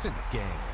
It's in the game.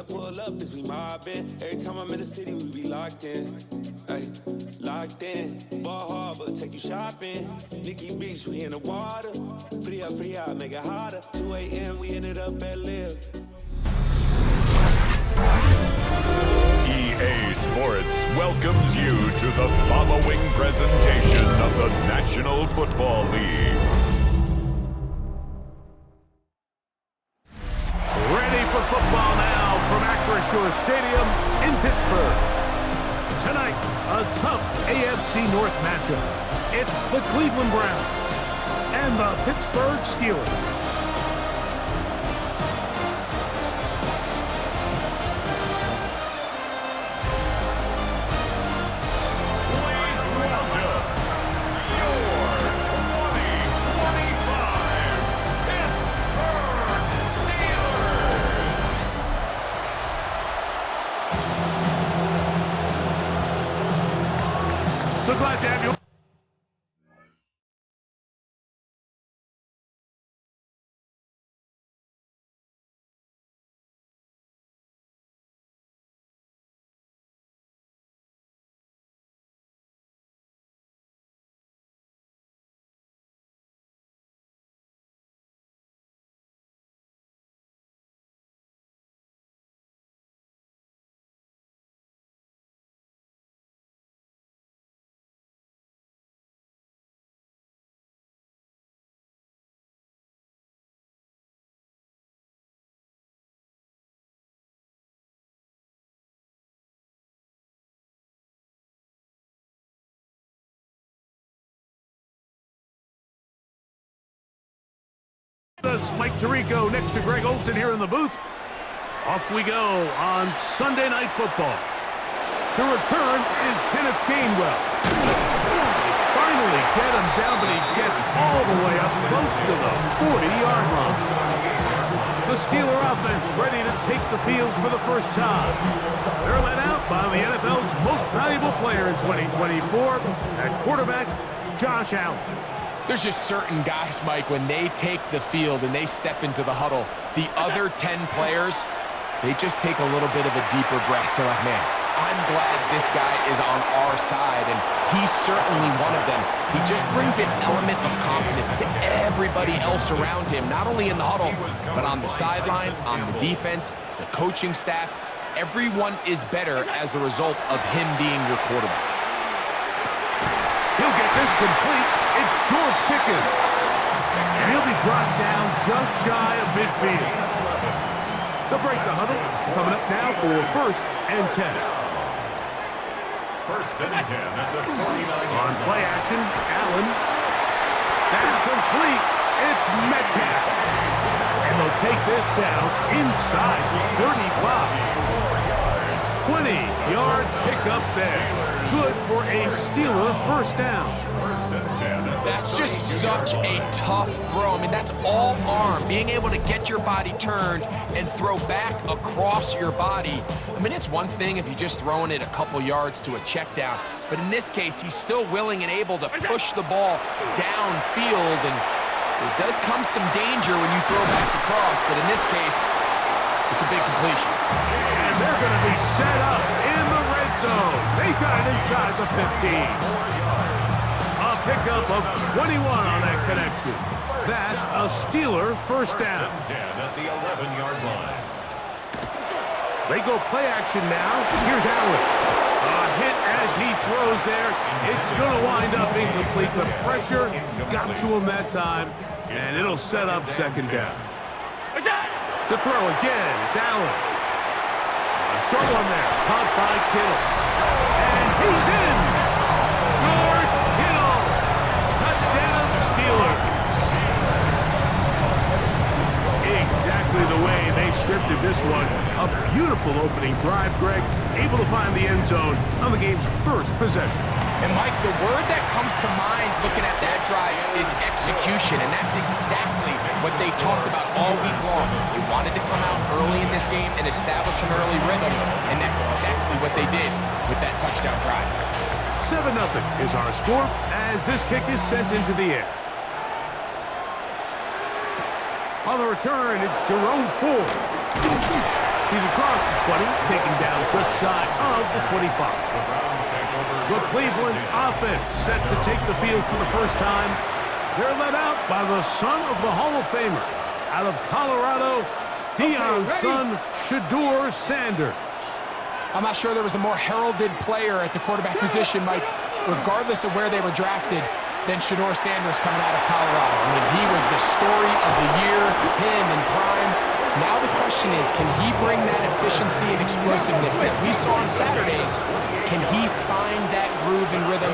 pull up, is we mobbing. Every time I'm in the city, we be locked in. Ay, locked in. Ball Harbor, take you shopping. Nikki Beach, we in the water. Free up, make it harder. 2 a.m., we ended up at Live. EA Sports welcomes you to the following presentation of the National Football League. Ready for football now from Acrisure Stadium in Pittsburgh. Tonight, a tough AFC North matchup. It's the Cleveland Browns and the Pittsburgh Steelers. So glad to have you. This Mike Tirico next to Greg Olsen here in the booth. Off we go on Sunday Night Football. To return is Kenneth Gainwell. They finally get him down, but he gets all the way up close to the 40-yard line. The Steeler offense ready to take the field for the first time. They're led out by the NFL's most valuable player in 2024, at quarterback, Josh Allen. There's just certain guys, Mike, when they take the field and they step into the huddle, the other 10 players, they just take a little bit of a deeper breath. They're like, man, I'm glad this guy is on our side, and he's certainly one of them. He just brings an element of confidence to everybody else around him, not only in the huddle, but on the sideline, on the defense, the coaching staff. Everyone is better as the result of him being your quarterback. He'll get this complete. It's George Pickens. And he'll be brought down just shy of midfield. They'll break the huddle. Coming up now for 1st and 10. 1st and 10 at the 49. On play action, Allen. That's complete. It's Metcalf. And they'll take this down inside the 35. 20-yard pickup there. Good for a Steeler first down. That's just such a tough throw. I mean, that's all arm. Being able to get your body turned and throw back across your body. I mean, it's one thing if you're just throwing it a couple yards to a check down. But in this case, he's still willing and able to push the ball downfield. And there does come some danger when you throw back across. But in this case, it's a big completion. And they're going to be set up in the red zone. They've got it inside the 15. A pickup of 21 on that connection. That's a Steeler first down. 10 at the 11-yard line. They go play action now. Here's Allen. A hit as he throws there. It's going to wind up incomplete. The pressure got to him that time, and it'll set up second down. To throw again, it's Allen. A short one there, caught by Kittle. And he's in! George Kittle! Touchdown Steelers! Exactly the way they scripted this one. A beautiful opening drive, Greg. Able to find the end zone on the game's first possession. And Mike, the word that comes to mind looking at that drive is execution, and that's exactly what they talked about all week long. They wanted to come out early in this game and establish an early rhythm, and that's exactly what they did with that touchdown drive. 7-0 is our score as this kick is sent into the air. On the return, it's Jerome Ford. He's across the 20, taken down just shy of the 25. The Cleveland offense set to take the field for the first time. They're led out by the son of the Hall of Famer. Out of Colorado, Deion's son, Shedeur Sanders. I'm not sure there was a more heralded player at the quarterback position, Mike, regardless of where they were drafted, than Shedeur Sanders coming out of Colorado. I mean, he was the story of the year, him in prime. Now the question is, can he bring that efficiency and explosiveness that we saw on Saturdays? Can he find that groove and rhythm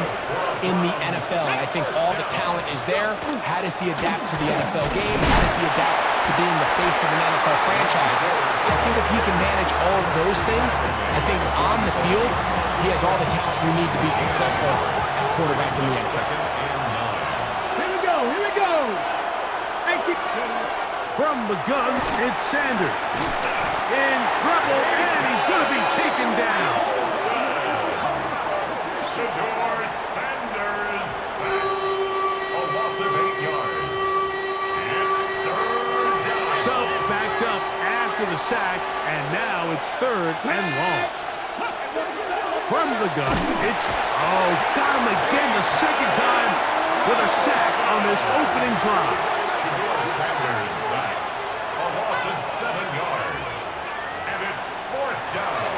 in the NFL? And I think all the talent is there. How does he adapt to the NFL game? How does he adapt to being the face of an NFL franchise? I think if he can manage all of those things, I think on the field, he has all the talent we need to be successful at quarterback in the NFL. Here we go, here we go. From the gun, it's Sanders. In trouble, and he's going to be taken down. Shedeur Sanders sacked. A loss of 8 yards. It's third down. So, backed up after the sack, and now it's third and long. From the gun, it's, got him again the second time with a sack on this opening drive. Shedeur Sanders sacked. A loss of 7 yards. And it's fourth down.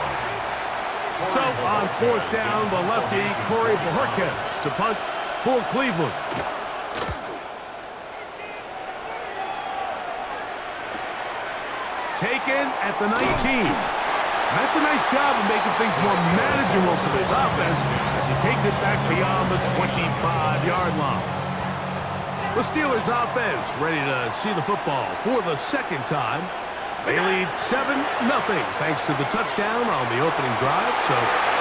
So, on fourth down, the lefty, Corey Bojorquez to punt for Cleveland. Taken at the 19. That's a nice job of making things more manageable for this offense as he takes it back beyond the 25-yard line. The Steelers offense ready to see the football for the second time. They lead 7-0 thanks to the touchdown on the opening drive. So,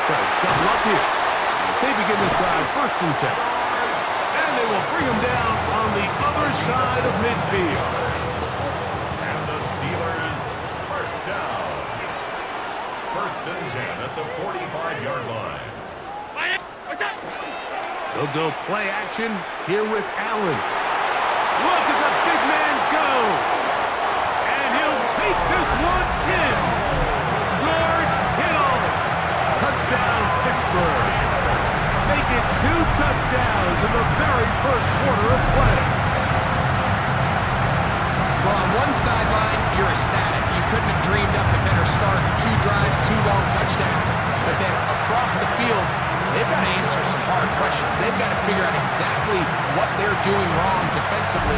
double up here as they begin this drive first and 10. And they will bring him down on the other side of midfield. And the Steelers first down. First and 10 at the 45-yard line. They'll go play action here with Allen. Look at the big man go. And he'll take this one in. George Kittle. Touchdown, Pittsburgh. Make it 2 touchdowns in the very first quarter of play. Well, on one sideline, you're ecstatic. You couldn't have dreamed up a better start. 2 drives, 2 long touchdowns. But then across the field, they've got to answer some hard questions. They've got to figure out exactly what they're doing wrong defensively.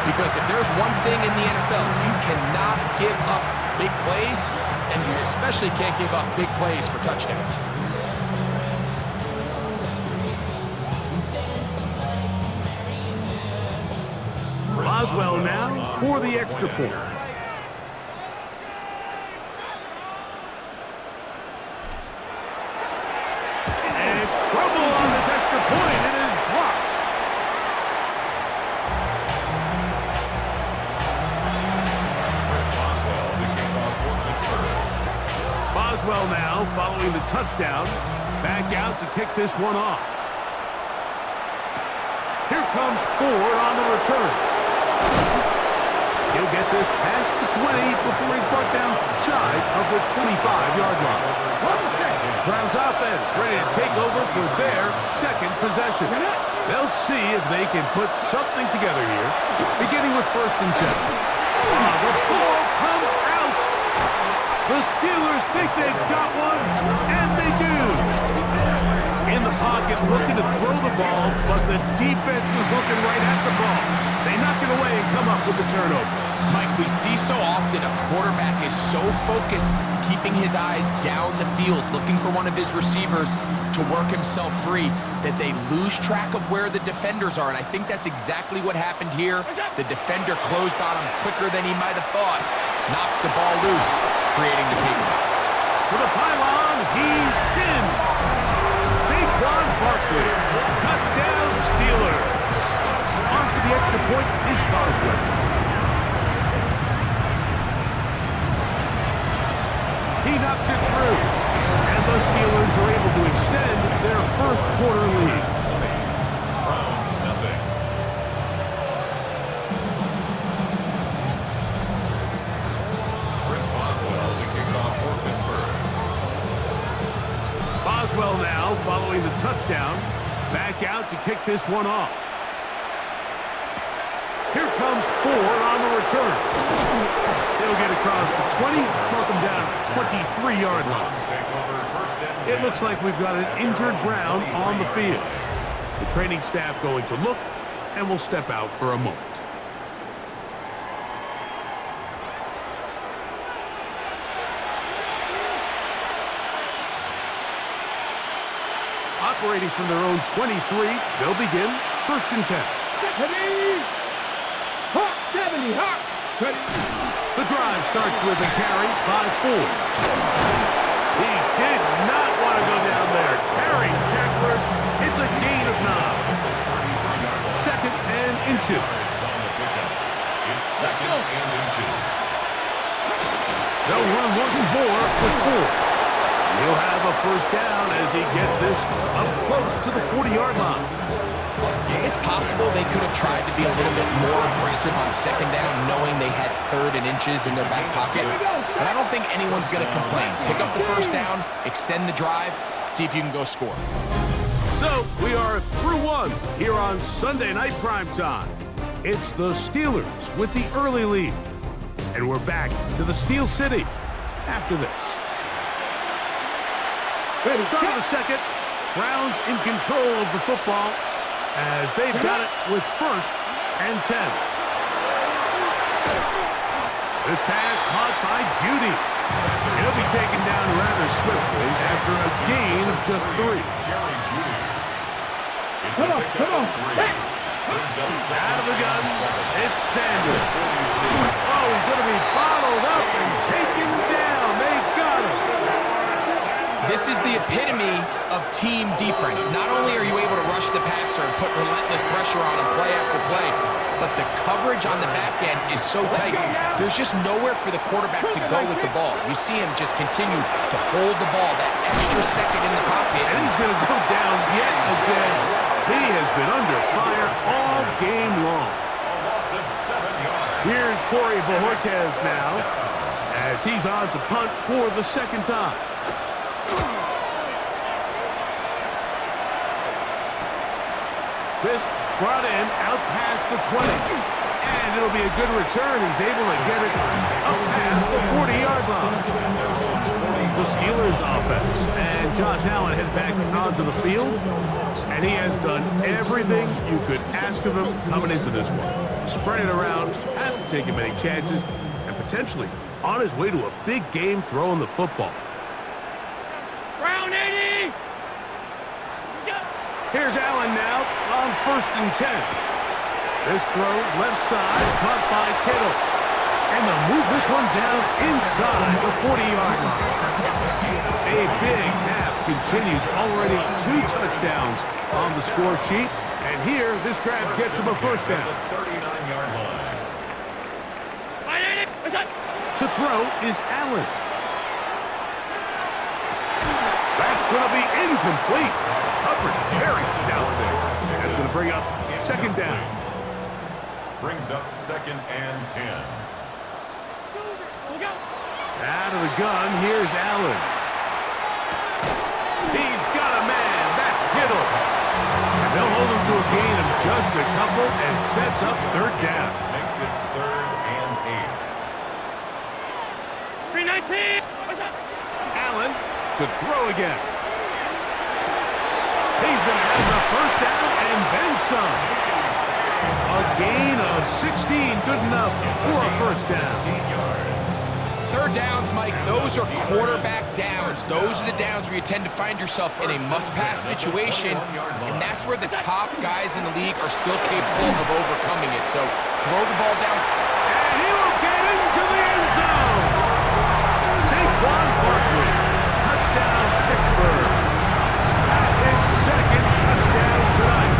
Because if there's one thing in the NFL, you cannot give up big plays, and you especially can't give up big plays for touchdowns. Boswell now for the extra point. And trouble on this extra point. It is blocked. Chris Boswell, the kickoff for Pittsburgh. Boswell now following the touchdown. Back out to kick this one off. Here comes Ford on the return. He'll get this past the 20 before he's brought down shy of the 25-yard line. Browns offense ready to take over for their second possession. They'll see if they can put something together here, beginning with first and 10. The ball comes out. The Steelers think they've got one, and they do. In the pocket, looking to throw the ball, but the defense was looking right at the ball. They knock it away and come up with the turnover. Mike, we see so often a quarterback is so focused, keeping his eyes down the field, looking for one of his receivers to work himself free, that they lose track of where the defenders are, and I think that's exactly what happened here. The defender closed on him quicker than he might have thought, knocks the ball loose, creating the takeaway. For the pylon, he's in. Saquon Barkley, touchdown Steelers. On for the extra point is Boswell. He knocks it through, and the Steelers are able to extend their first quarter lead. Browns nothing. Chris Boswell, the kickoff plays well now following the touchdown. Back out to kick this one off. Here comes Ford on the return. He'll get across the 20, mark him down at the 23-yard line. It looks like we've got an injured Brown on the field. The training staff going to look, and we'll step out for a moment. Operating from their own 23, they'll begin 1st and 10. Ready? Hot 70, hot. Ready? The drive starts with a carry by Ford. He did not want to go down there. Carrying tacklers, it's a gain of 9. 2nd and inches. It's 2nd and inches. They'll run once more with Ford. He'll have a 1st down as he gets this up close to the 40-yard line. It's possible they could have tried to be a little bit more aggressive on 2nd down, knowing they had 3rd and inches in their back pocket. But I don't think anyone's going to complain. Pick up the 1st down, extend the drive, see if you can go score. So we are through one here on Sunday Night Primetime. It's the Steelers with the early lead. And we're back to the Steel City after this. Start of the 2nd. Browns in control of the football as they've got it with 1st and 10. This pass caught by Judy. He'll be taken down rather swiftly after a gain of just 3. Come on. Out of the gun, it's Sanders. Oh, he's going to be bottled up and taken down. They got him. This is the epitome of team defense. Not only are you able to rush the passer and put relentless pressure on him play after play, but the coverage on the back end is so tight, there's just nowhere for the quarterback to go with the ball. You see him just continue to hold the ball, that extra second in the pocket. And he's going to go down yet again. He has been under fire all game long. Here's Corey Bojorquez now as he's on to punt for the 2nd time. This brought in out past the 20. And it'll be a good return. He's able to get it up past the 40-yard line. The Steelers offense. And Josh Allen head back onto the field. And he has done everything you could ask of him coming into this one. Spread it around, hasn't taken many chances, and potentially on his way to a big game throwing the football. Brown 80. Here's Allen now on 1st and 10. This throw left side caught by Kittle. And they'll move this one down inside the 40-yard line. A big half continues, already 2 touchdowns on the score sheet. And here, this grab gets him a 1st down. 39-yard line. To throw is Allen. That's going to be incomplete. Coverage very stout there. That's going to bring up 2nd down. Brings up 2nd and 10. Out of the gun, here's Allen. He's got a man. That's Kittle. And they'll hold him to a gain of just a couple and sets up 3rd down. Makes it 3rd and 8. 319. Allen to throw again. He's going to have the 1st down and then some. A gain of 16, good enough for a 1st down. 16 yards. 3rd downs, Mike, those are quarterback downs. Those are the downs where you tend to find yourself in a must-pass situation, and that's where the top guys in the league are still capable of overcoming it. So throw the ball down. And he will get into the end zone. Saquon Barkley, touchdown Pittsburgh. His 2nd touchdown tonight.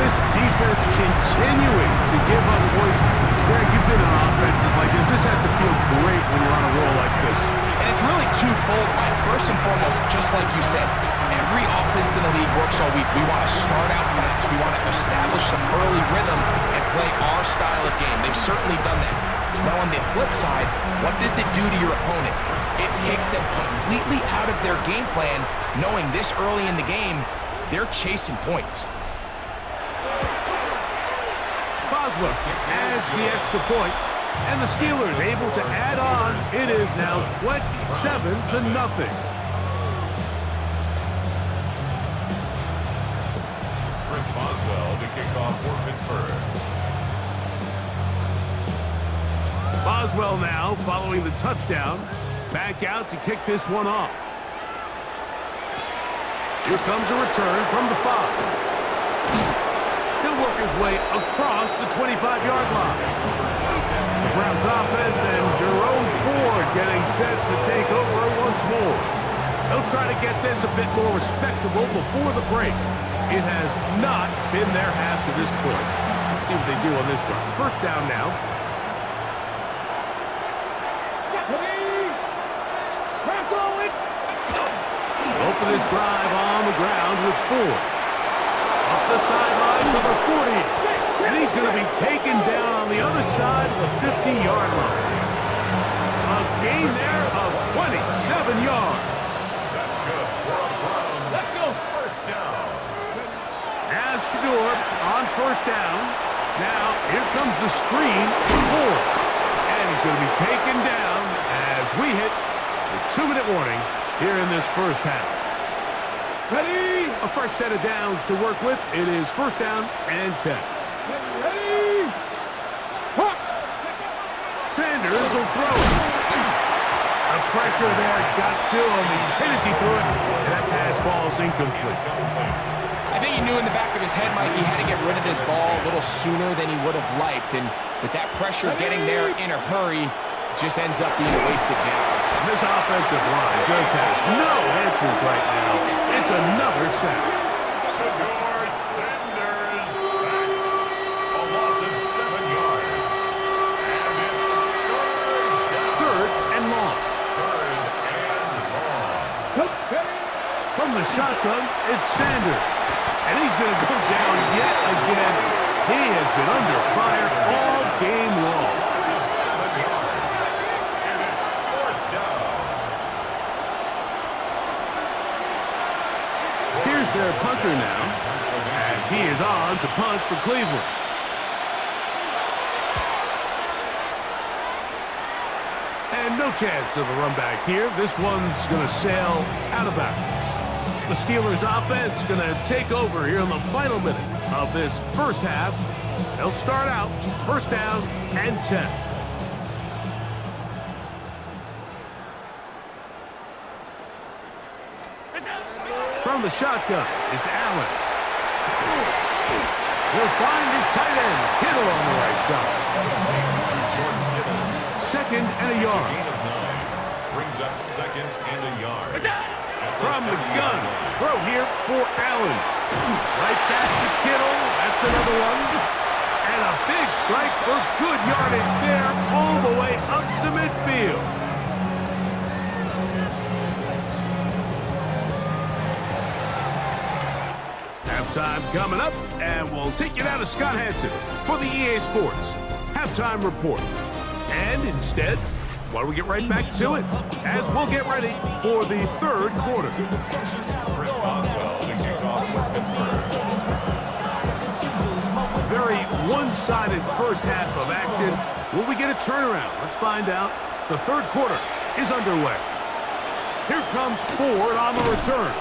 This defense continuing to give up points. Greg, you've been on offenses like this. This has to feel great when you're on a roll like this. And it's really twofold, Mike. First and foremost, just like you said, every offense in the league works all week. We want to start out fast. We want to establish some early rhythm and play our style of game. They've certainly done that. Now, on the flip side, what does it do to your opponent? It takes them completely out of their game plan, knowing this early in the game, they're chasing points. Boswell adds the extra point, and the Steelers able to add on. It is now 27-0. Chris Boswell to kick off for Pittsburgh. Boswell now, following the touchdown, back out to kick this one off. Here comes a return from the 5. He'll work his way across the 25-yard line. The Browns offense and Jerome Ford getting set to take over once more. They'll try to get this a bit more respectable before the break. It has not been their half to this point. Let's see what they do on this drive. First down now. Open his drive on the ground with Ford. Up the sideline to the 40. And he's going to be taken down on the other side of the 50-yard line. A gain there of 27 yards. That's good for a Browns. Let's go. First down. Now Shador on first down. Now here comes the screen for Ford. And he's going to be taken down as we hit the 2-minute warning here in this first half. Ready? A fresh set of downs to work with. It is first down and 10. Ready? Hop. Sanders will throw it. The pressure there got to him. He's hit as he threw it, and that pass falls incomplete. I think he knew in the back of his head, Mike, he had to get rid of this ball a little sooner than he would have liked. And with that pressure getting there in a hurry, just ends up being a wasted down. And this offensive line just has no answers right now. It's another sack. Shador Sanders sacked. A loss of 7 yards. And it's Third and long. From the shotgun, it's Sanders. And he's going to go down yet again. He has been under fire all game long. Here's their punter now, as he is on to punt for Cleveland. And no chance of a run back here. This one's going to sail out of bounds. The Steelers offense going to take over here in the final minute of this first half. They'll start out first down and 10. From the shotgun, it's Allen. He'll find his tight end, Kittle, on the right side. Second and a yard. Brings up second and a yard. From the gun, throw here for Allen. Right back to Kittle. That's another one. And a big strike for good yardage there all the way up to midfield. Halftime coming up, and we'll take you down to Scott Hansen for the EA Sports Halftime Report. And instead, why don't we get right back to it, as we'll get ready for the third quarter. Chris Boswell to kick off for Pittsburgh. Very one-sided first half of action. Will we get a turnaround? Let's find out. The third quarter is underway. Here comes Ford on the return.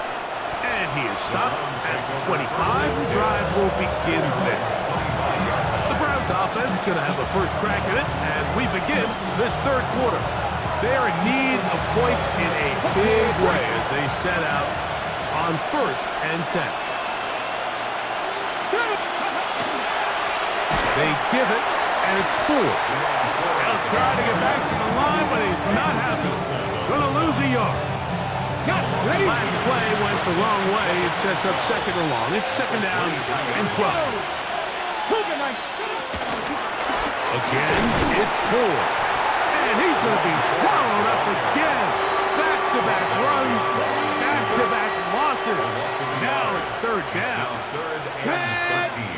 And he is stopped at 25. The drive will begin there. The Browns offense is going to have a first crack at it as we begin this third quarter. They are in need of points in a big way as they set out on first and 10. They give it, and it's Ford. They'll try to get back to the line, but he's not happy. Going to lose a yard. Last play went the wrong way. It sets up second and long. It's second down and 12. Again, it's Ford. And he's going to be swallowed up again. Back-to-back runs, back-to-back losses. Now it's third down. Third and 13.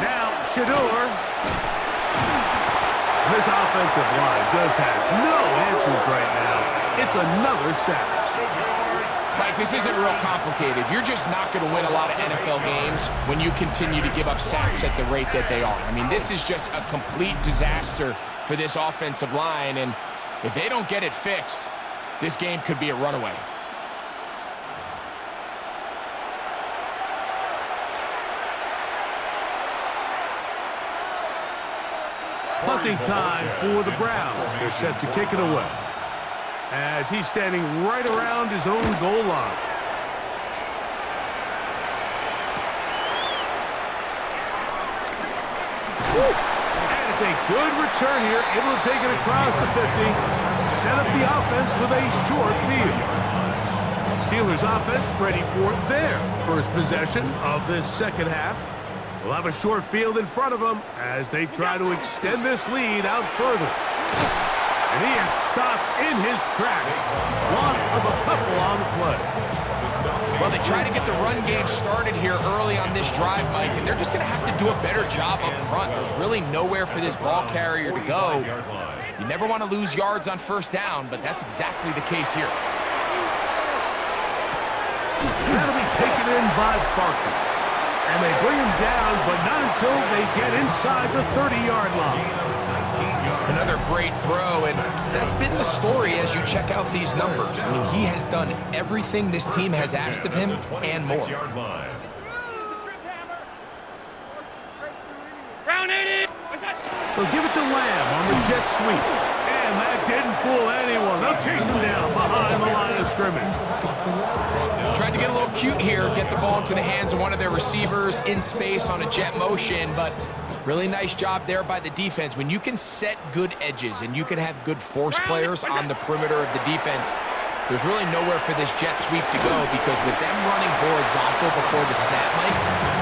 Now Shador. This offensive line just has no answers right now. It's another sack. Mike, this isn't real complicated. You're just not going to win a lot of NFL games when you continue to give up sacks at the rate that they are. I mean, this is just a complete disaster for this offensive line, and if they don't get it fixed, this game could be a runaway. Punting time for the Browns. They're set to kick it away, as he's standing right around his own goal line. And it's a good return here, able to take it across the 50, set up the offense with a short field. Steelers offense ready for their first possession of this second half. They'll have a short field in front of them as they try to extend this lead out further. And he is stopped in his tracks. Loss of a couple on the play. Well, they try to get the run game started here early on this drive, Mike, and they're just going to have to do a better job up front. There's really nowhere for this ball carrier to go. You never want to lose yards on first down, but that's exactly the case here. That'll be taken in by Barker. And they bring him down, but not until they get inside the 30-yard line. Another great throw, and that's been the story as you check out these numbers. I mean, he has done everything this team has asked of him and more. They'll give it to Lamb on the jet sweep. And that didn't fool anyone. They'll chase him down behind the line of scrimmage. Tried to get a little cute here, get the ball into the hands of one of their receivers in space on a jet motion, but really nice job there by the defense. When you can set good edges and you can have good force players on the perimeter of the defense, there's really nowhere for this jet sweep to go, because with them running horizontal before the snap, Mike,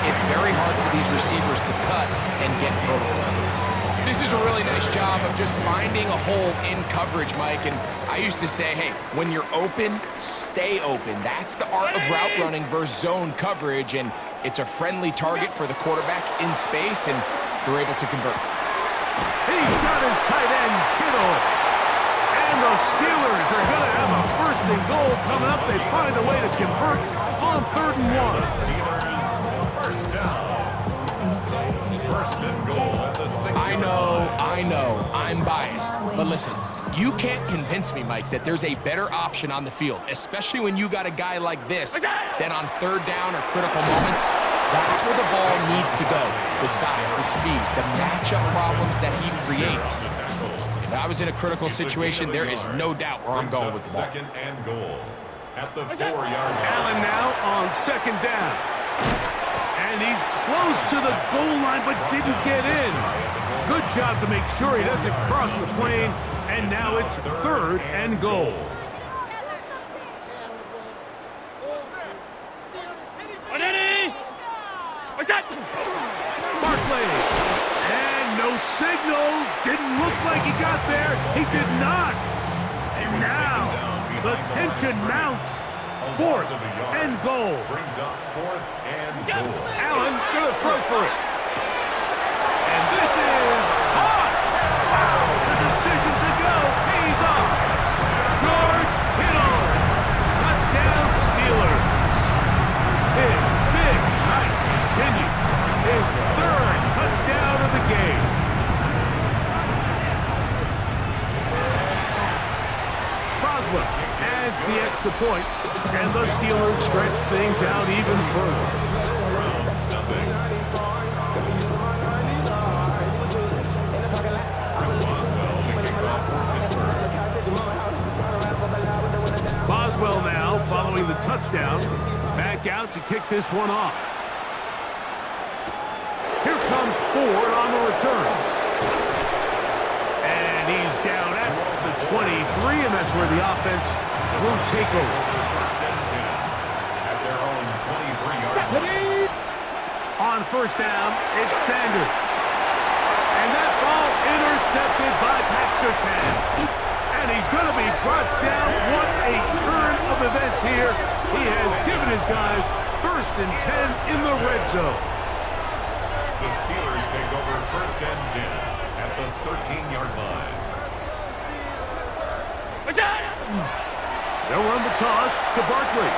it's very hard for these receivers to cut and get vertical. This is a really nice job of just finding a hole in coverage, Mike. And I used to say, hey, when you're open, stay open. That's the art of route running versus zone coverage. And it's a friendly target for the quarterback in space, and they're able to convert. He's got his tight end, Kittle. And the Steelers are going to have a first and goal coming up. They find a way to convert on 3rd and 1. Steelers first down. First and goal at the 6-yard line. I know, I'm biased. But listen, you can't convince me, Mike, that there's a better option on the field, especially when you got a guy like this, than on 3rd down or critical moments. That's where the ball needs to go. The size, the speed, the matchup problems that he creates. If I was in a critical situation, there is no doubt where I'm going with the ball. Second and goal at the 4-yard line. Allen now on 2nd down. And he's close to the goal line, but didn't get in. Good job to make sure he doesn't cross the plane. And now it's 3rd and goal. Barkley. And no signal. Didn't look like he got there. He did not. And now the tension mounts. 4th and goal. Brings up 4th and goal. Allen gonna throw for it. And this is caught. Wow, the decision to go pays off. George Kittle. Touchdown Steelers. His big night continues. His 3rd touchdown of the game. Boswell adds the extra point, and the Steelers stretch things out even further. Boswell now, following the touchdown, back out to kick this one off. Here comes Ford on the return. And he's down at the 23, and that's where the offense will take over. First and 10 at their own 23-yard line. On 1st down, it's Sanders. And that ball intercepted by Pat Surtain. And he's going to be brought down. What a turn of events here. He has given his guys 1st and 10 in the red zone. The Steelers take over 1st and 10 at the 13-yard line. They'll run the toss to Barkley.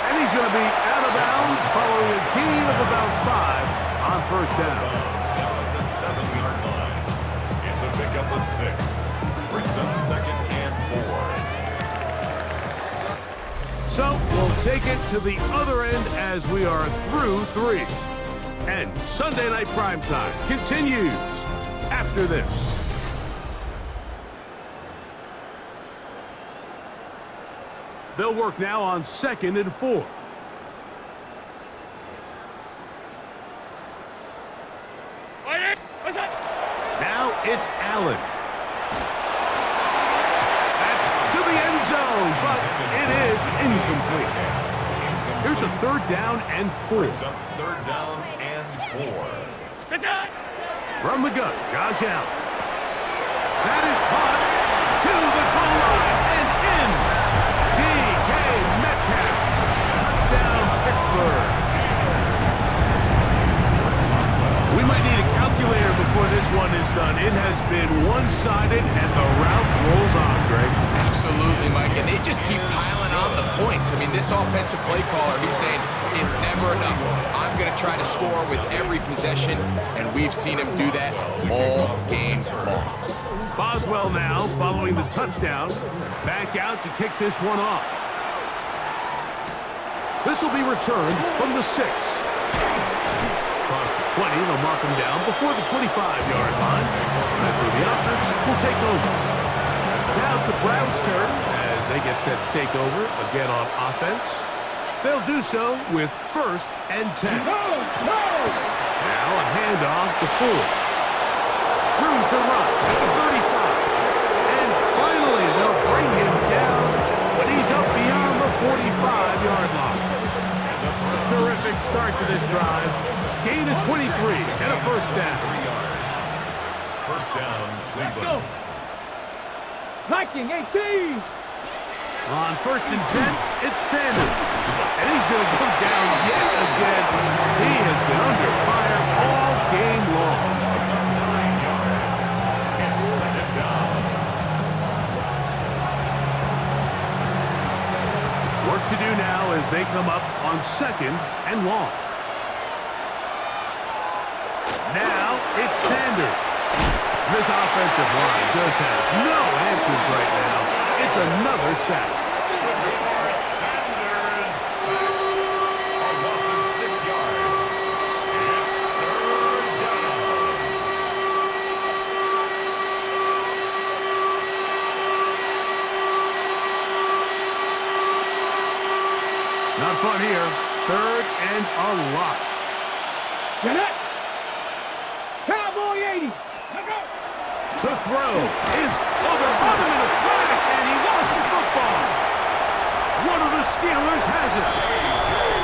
And he's going to be out of bounds following a gain of about 5 on first down. Down at the 7-yard line. It's a pickup of 6. Brings up 2nd and 4. So we'll take it to the other end as we are through 3. And Sunday Night Primetime continues after this. They'll work now on 2nd and 4. Now it's Allen. That's to the end zone, but it is incomplete. Here's a 3rd down and 4. Brings up 3rd down and 4. From the gun, Josh Allen. That is caught to the goal line and in. D.K. Metcalf. Touchdown, Pittsburgh. We might need a calculator before this one is done. It has been one-sided, and the route rolls on, Greg. Absolutely, Mike, and they just keep piling on the points. I mean, this offensive play caller, he's saying it's never enough. I'm going to try to score with every possession, and we've seen him do that all game long. Boswell now, following the touchdown, back out to kick this one off. This will be returned from the 6. Across the 20, they'll mark him down before the 25-yard line. That's where the offense will take over. Now it's the Browns' turn as they get set to take over again on offense. They'll do so with 1st and 10. Now a handoff to Ford. Room to run at the 35. And finally, they'll bring him down, but he's up beyond the 45-yard line. Terrific start to this drive. Gain of 23 and a 1st down. 3 yards. 1st down, Cleveland. Liking 18. On 1st and 10, it's Sanders. And he's going to go down yet again. He has been under fire all game long. 9 yards. And 2nd down. Work to do now as they come up on 2nd and long. Now it's Sanders. This offensive line just has no answers right now. It's another sack. Sanders a loss of 6 yards. It's 3rd down. Not fun here. 3rd and a lot. Get it. Cowboy 80. To throw is over on him in a flash, and he lost the football. One of the Steelers has it.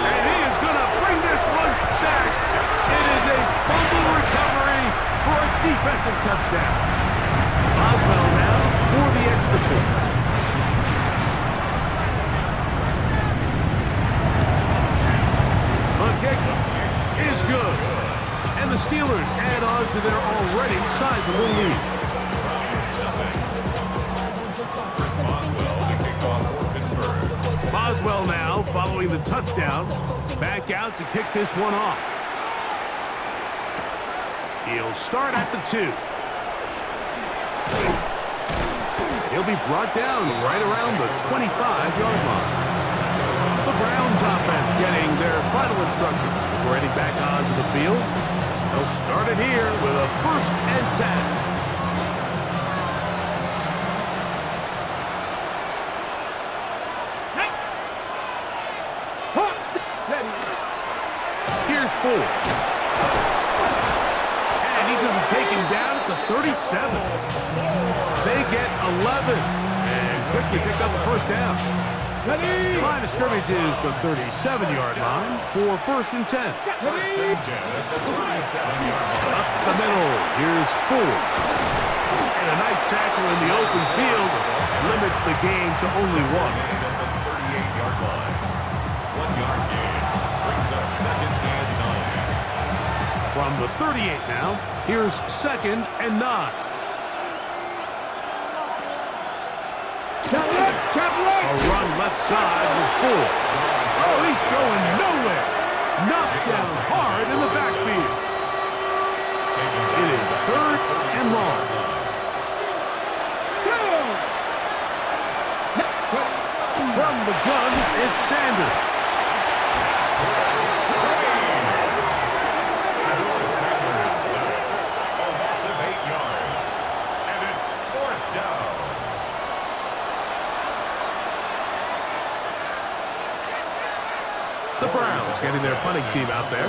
And he is going to bring this one back. It is a fumble recovery for a defensive touchdown. Boswell now for the extra point. The kick is good. And the Steelers add on to their already sizable lead. Boswell now, following the touchdown, back out to kick this one off. He'll start at the 2. He'll be brought down right around the 25-yard line. The Browns offense getting their final instruction before heading back onto the field. They'll start it here with a 1st and 10. Here's Ford. And he's going to be taken down at the 37. They get 11. And quickly pick up a 1st down. Line of scrimmage is the 37-yard line for 1st and 10. 1st and 10 at the 37-yard line. Up the middle, here's Ford. And a nice tackle in the open field limits the game to only 1. At the 38-yard line. 1-yard gain. Brings up 2nd and 9. From the 38 now, here's 2nd and 9. A run left side with 4. Oh, he's going nowhere. Knocked down hard in the backfield. It is 3rd and long. From the gun, it's Sanders. The Browns getting their punting team out there,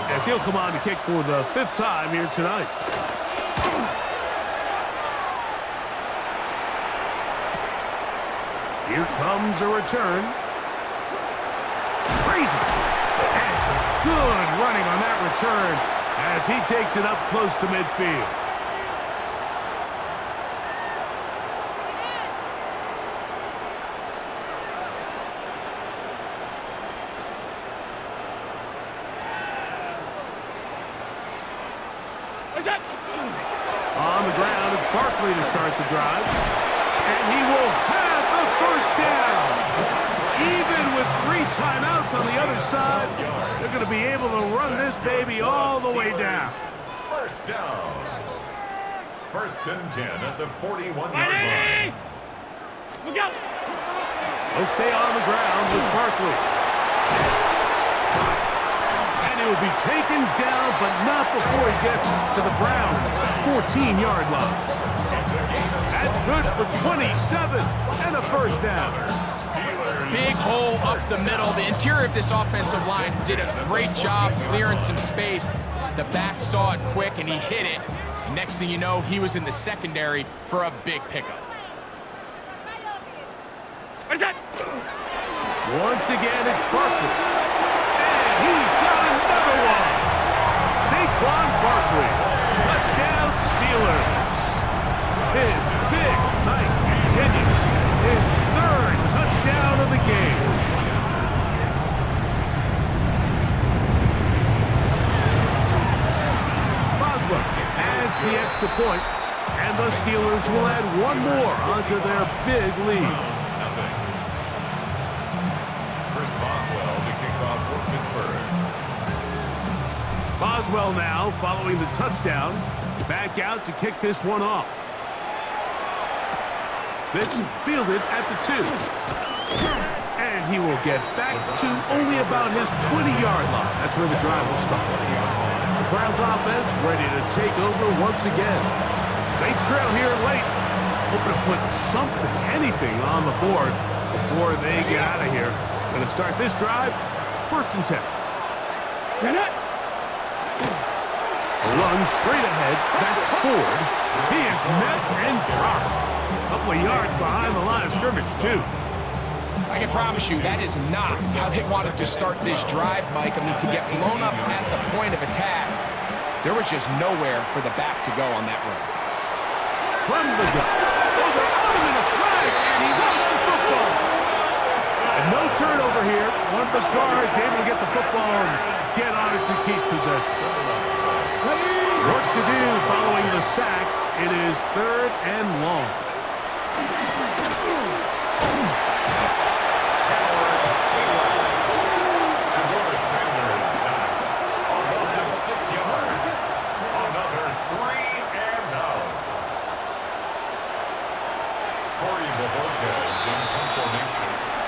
as he'll come on to kick for the 5th time here tonight. Here comes a return. Crazy. And some good running on that return as he takes it up close to midfield. On the ground, it's Barkley to start the drive. And he will have the 1st down. Even with 3 timeouts on the other side, they're going to be able to run this baby all the way down. 1st down. 1st and 10 at the 41-yard line. Look out! He'll stay on the ground with Barkley. And he will be taken down, but not before he gets to the Browns' 14-yard line. That's good for 27 and a 1st down. Big hole up the middle. The interior of this offensive line did a great job clearing some space. The back saw it quick, and he hit it. And next thing you know, he was in the secondary for a big pickup. What is that? Once again, it's Barkley. And he's got another one. Saquon Barkley. Touchdown Steelers. His big night continues. His 3rd touchdown of the game. Boswell adds the extra point, and the Steelers will add 1 more onto their big lead. Chris Boswell to kick off for Pittsburgh. Boswell now, following the touchdown, back out to kick this one off. This fielded at the 2. And he will get back to only about his 20-yard line. That's where the drive will start. The Browns offense ready to take over once again. They trail here late, hoping to put something, anything on the board before they get out of here. Going to start this drive, 1st and 10. Run straight ahead, that's Ford. He is met and dropped. A couple of yards behind the line of scrimmage, too. I can promise you that is not how they wanted to start this drive, Mike. I mean, to get blown up at the point of attack, there was just nowhere for the back to go on that run. From the gun. Oh, they're on him in a flash, and he lost the football. And no turnover here. One of the guards able to get the football and get on it to keep possession. Work to do following the sack. It is 3rd and long.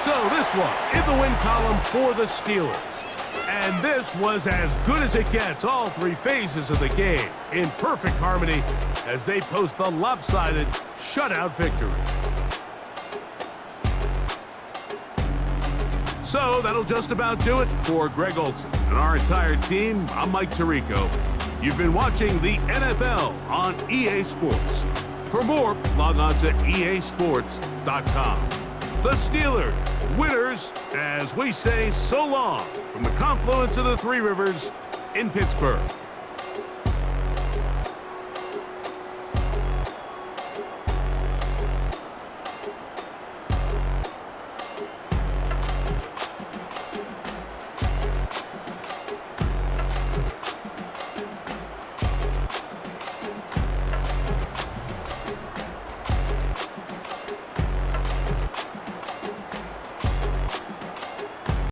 So this one in the win column for the Steelers. And this was as good as it gets, all 3 phases of the game, in perfect harmony as they post the lopsided shutout victory. So that'll just about do it for Greg Olson and our entire team. I'm Mike Tirico. You've been watching the NFL on EA Sports. For more, log on to easports.com. The Steelers, winners, as we say so long from the confluence of the 3 rivers in Pittsburgh.